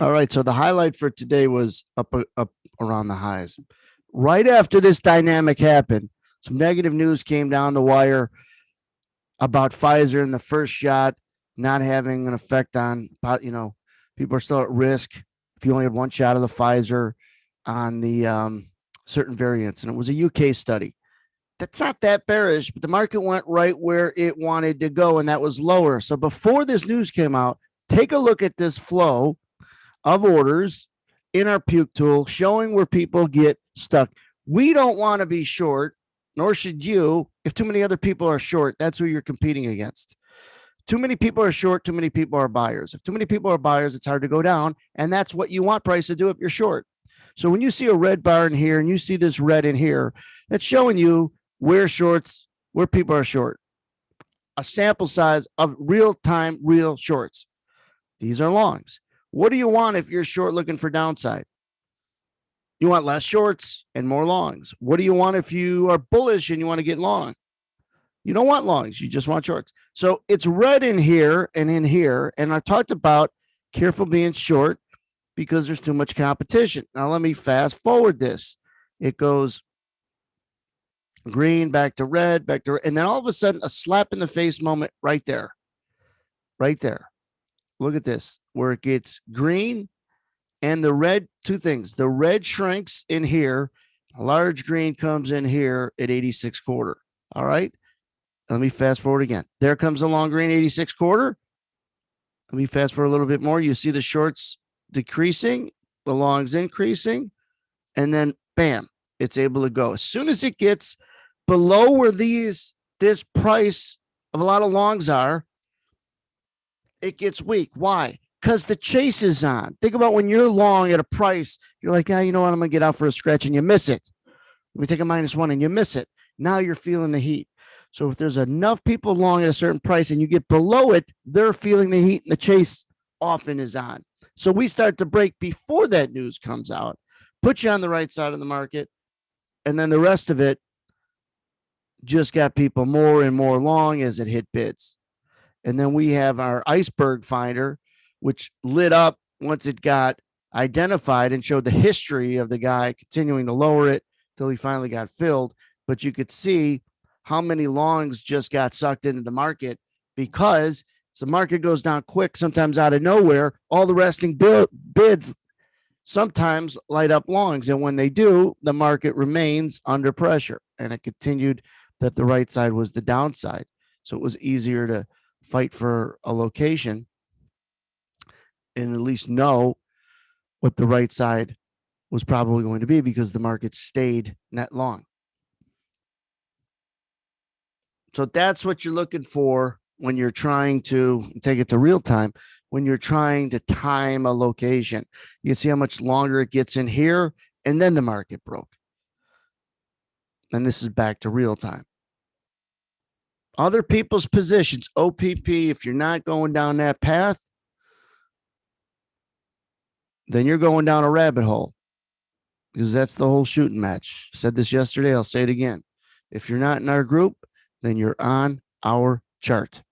All right. So the highlight for today was up around the highs. Right after this dynamic happened, some negative news came down the wire about Pfizer and the first shot not having an effect on, people are still at risk if you only had one shot of the Pfizer on the certain variants. And it was a UK study. That's not that bearish, but the market went right where it wanted to go, and that was lower. So before this news came out, take a look at this flow of orders in our puke tool showing where people get stuck. We don't want to be short, nor should you, if too many other people are short. That's who you're competing against. Too many people are short, too many people are buyers. If too many people are buyers, it's hard to go down, and that's what you want price to do if you're short. So when you see a red bar in here and you see this red in here, that's showing you where people are short. A sample size of real time, real shorts. These are longs. What do you want if you're short looking for downside? You want less shorts and more longs. What do you want if you are bullish and you want to get long? You don't want longs. You just want shorts. So it's red in here and in here. And I talked about careful being short because there's too much competition. Now let me fast forward this. It goes green, back to red, and then all of a sudden a slap in the face moment right there. Right there. Look at this, where it gets green and the red, two things. The red shrinks in here. A large green comes in here at 86 quarter. All right. Let me fast forward again. There comes the long green 86 quarter. Let me fast forward a little bit more. You see the shorts decreasing, the longs increasing, and then bam, it's able to go. As soon as it gets below where this price of a lot of longs are, it gets weak. Why? Because the chase is on. Think about when you're long at a price, you're like, you know what? I'm going to get out for a stretch, and you miss it. Let me take a -1 and you miss it. Now you're feeling the heat. So if there's enough people long at a certain price and you get below it, they're feeling the heat and the chase often is on. So we start to break before that news comes out, put you on the right side of the market, and then the rest of it just got people more and more long as it hit bids. And then we have our iceberg finder, which lit up once it got identified and showed the history of the guy continuing to lower it till he finally got filled. But you could see how many longs just got sucked into the market because the market goes down quick, sometimes out of nowhere. All the resting bids sometimes light up longs. And when they do, the market remains under pressure. And it continued that the right side was the downside. So it was easier to fight for a location and at least know what the right side was probably going to be because the market stayed net long. So that's what you're looking for when you're trying to take it to real time, when you're trying to time a location. You can see how much longer it gets in here, and then the market broke. And this is back to real time. Other people's positions, OPP, if you're not going down that path, then you're going down a rabbit hole because that's the whole shooting match. I said this yesterday. I'll say it again. If you're not in our group, then you're on our chart.